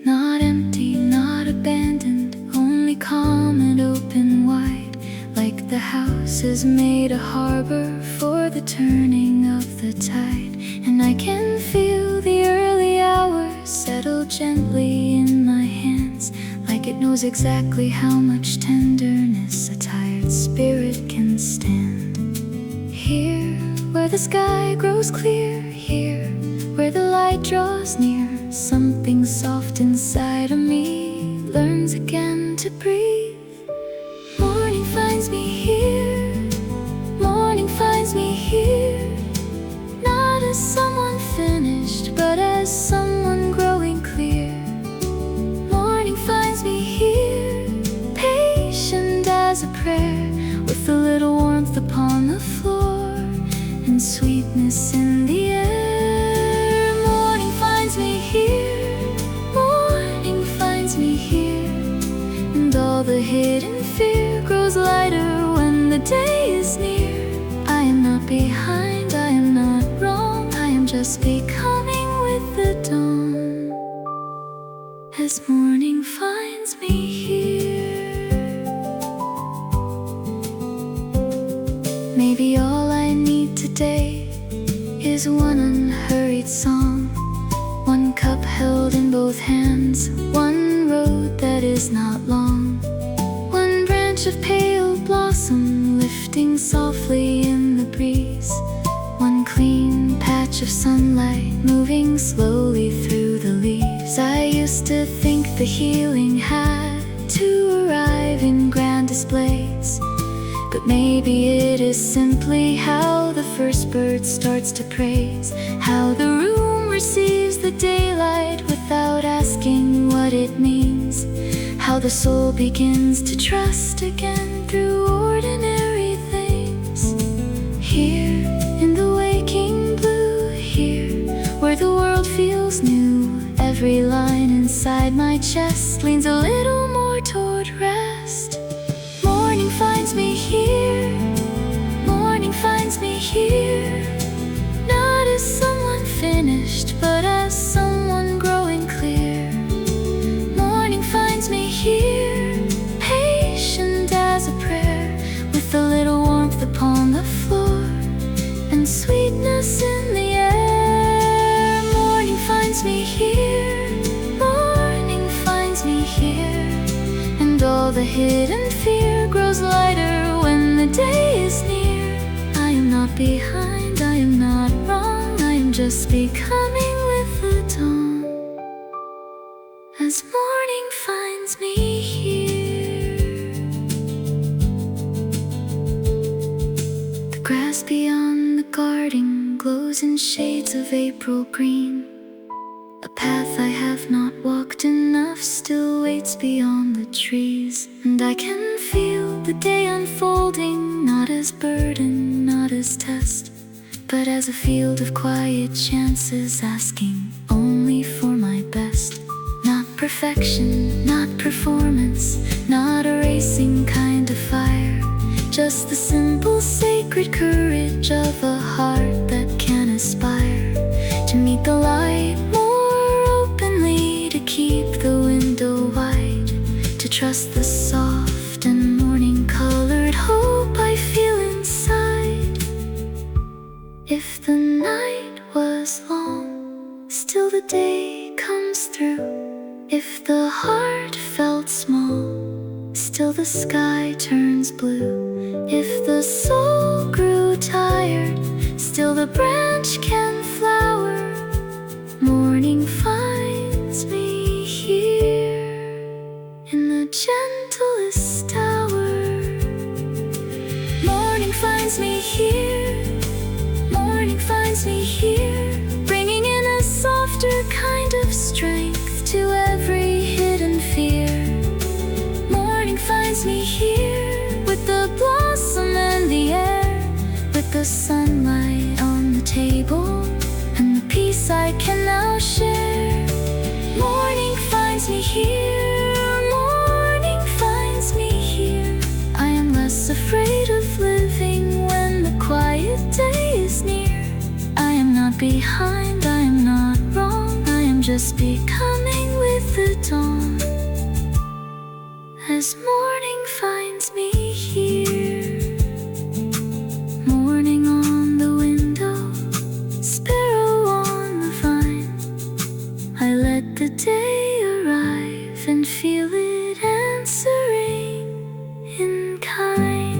Not empty, not abandoned, only calm and open wide, like the house is made a harbor for the turning of the tide. And I can feel the early hours settle gently in my hands, like it knows exactly how much tenderness a tired spirit can stand. Here, where the sky grows clear, here, where the light draws near, something soft inside of me learns again to breathe. Morning finds me here, morning finds me here, not as someone finished, but as someone growing clear. Morning finds me here, patient as a prayer, with a little warmth upon the floor and sweetness in the air. Morning finds me here, morning finds me here, and all the hidden fear grows lighter when the day is near. I am not behind, I am not wrong, I am just becoming with the dawn, as morning finds me here. Maybe all I need today is one unhurried song, one cup held in both hands, one road that is not long, one branch of pale blossom lifting softly in the breeze, one clean patch of sunlight moving slowly through the leaves. I used to think the healing had to arrive in grand displays, but maybe it is simply how the first bird starts to praise, how the room receives the daylight without asking what it means, how the soul begins to trust again through ordinary things. Here in the waking blue, here where the world feels new, every line inside my chest leans a little more toward rest. Morning finds me here, morning finds me here, not as someone finished, but as someone growing clear. Morning finds me here, patient as a prayer, with a little warmth upon grows lighter when the day is near. I am not behind, I am not wrong, I am just becoming with the dawn. As morning finds me here, the grass beyond the garden glows in shades of April green. A path I have not walked enough still waits beyond the trees, and I can feel the day unfolding, not as burden, not as test, but as a field of quiet chances asking only for my best. Not perfection, not performance, not a racing kind of fire, just the simple sacred courage of a heart that can aspire to meet the light more openly, to keep the window wide, to trust the soft and morning-colored hope I feel inside. If the night was long, still the day comes through. If the heart felt small, still the sky turns blue. If the soul grew tired, still the branch can flower. Morning finds me here in the gentlest hour. Morning finds me here, morning finds me here, bringing in a softer kind of strength to every hidden fear. Morning finds me here, with the blossom and the air, with the sunlight on the table and the peace I can now share. Morning finds me here, morning finds me here. I am less afraid of living when the quiet day is near. I am not behind, I am not wrong, I am just becoming with the dawn. As morning finds me here, morning on the window, sparrow on the vine, I let the day arrive and feel it answering in kind.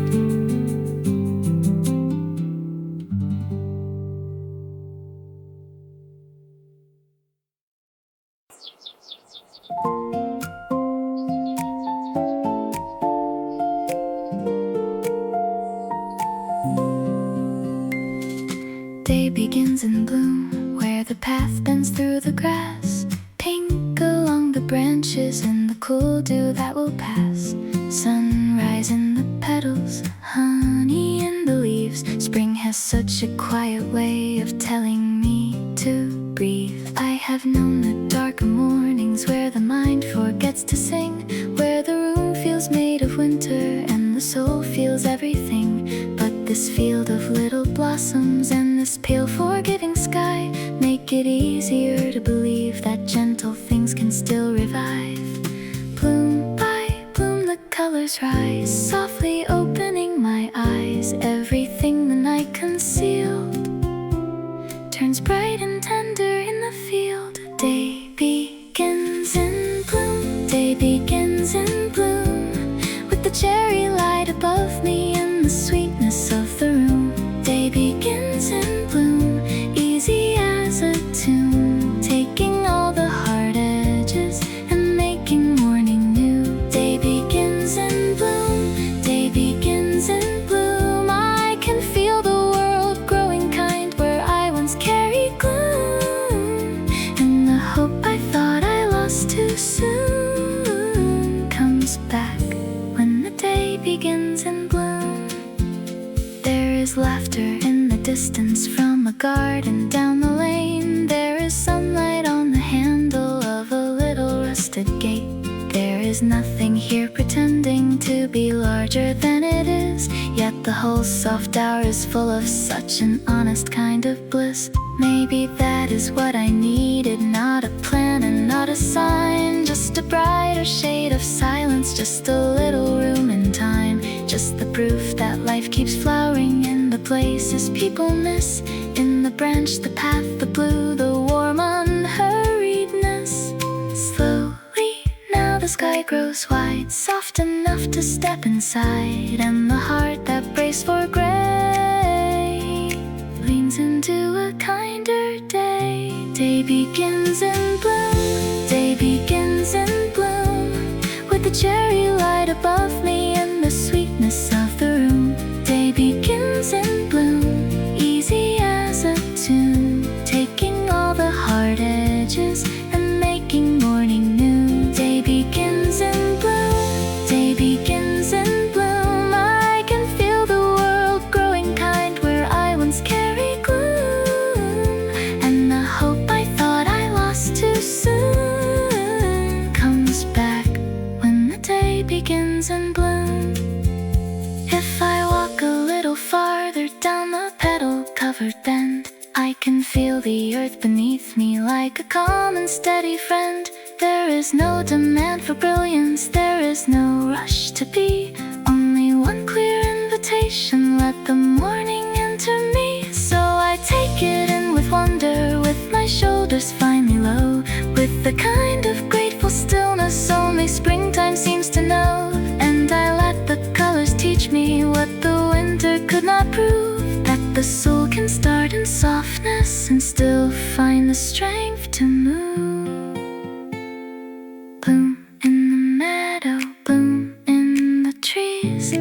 Day begins in bloom, where the path bends through the grass, pink along the branches in the cool dew that will pass. Sunrise in the petals, honey in the leaves. Spring has such a quiet way of telling me to breathe. I have known the darker mornings where the mind forgets to sing, where the room feels made of winter and the soul feels everything. But this field of little blossoms and this pale forgiving sky make it easier to believe that gentle things can still revive. Bloom by bloom the colors rise, softly opening my eyes. Everything the night concealed turns bright and tender in the field. Day begins in bloom, day begins in bloom, with the cherry light above me and the sweetness of the room. Day begins in bloom, easy as a tune, taking all the hard edges and making morning new. Day begins in bloom, day begins in bloom. I can feel the world growing kind where I once carried gloom, and the hope I thought I lost too soon comes back when the day begins in bloom. There is laughter in the distance from a garden down the lane. There is sunlight on the handle of a little rusted gate. There is nothing here pretending to be larger than it is, yet the whole soft hour is full of such an honest kind of bliss. Maybe that is what I needed, not a plan and not a sign, just a brighter shade of silence, just a little room in time, just the proof that life keeps flowering in the places people miss, in the branch, the path, the blue, the warm unhurriedness. Slowly now the sky grows wide, soft enough to step inside, and the heart that braced for gray leans into a kinder day. Day begins in bloom, day begins in bloom, with the cherry light above me and the sweetness of the room. Day begins in bloom, easy as a tune, taking all the hard edges and making morning new. Day begins in bloom, day begins in bloom. I can feel the world growing kind where I once carried gloom, and the hope I thought I lost too soon comes back when the day begins in bloom. If I walk a little farther down the petal-covered bend, I can feel the earth beneath me like a calm and steady friend. There is no demand for brilliance, there is no rush to be, only one clear invitation: let the morning enter me. So I take it in with wonder, with my shoulders finely low, with the kind of grateful stillness only springtime seems to know. And I let the colors teach me what the winter could not prove, that the soul can start in softness and still find the strength to move. Bloom in the meadow, bloom in the trees,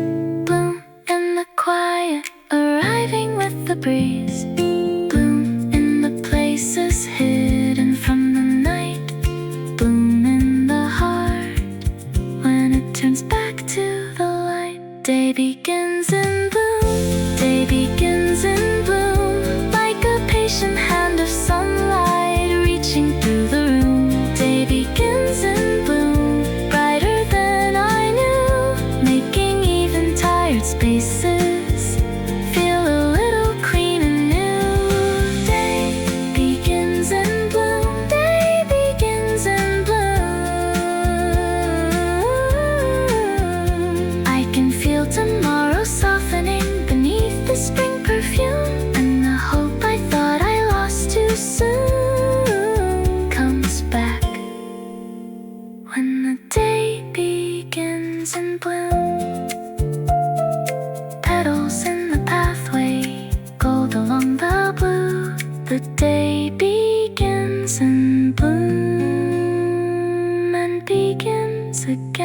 bloom in the quiet, arriving with the breeze. Bloom in the places hidden from the night, bloom in the heart when it turns back to the light. Day begins in bloom, day begins in bloom, like a patient hand of sunlight reaching through the room. Day begins in bloom, brighter than I knew, making even tired spaces feel a little clean and new. Day begins in bloom, day begins in bloom. I can feel tomorrow softening beneath the spring perfume, and the hope I thought I lost too soon comes back when the day begins in bloom. Petals in the pathway, gold along the blue, the day begins in bloom and begins again.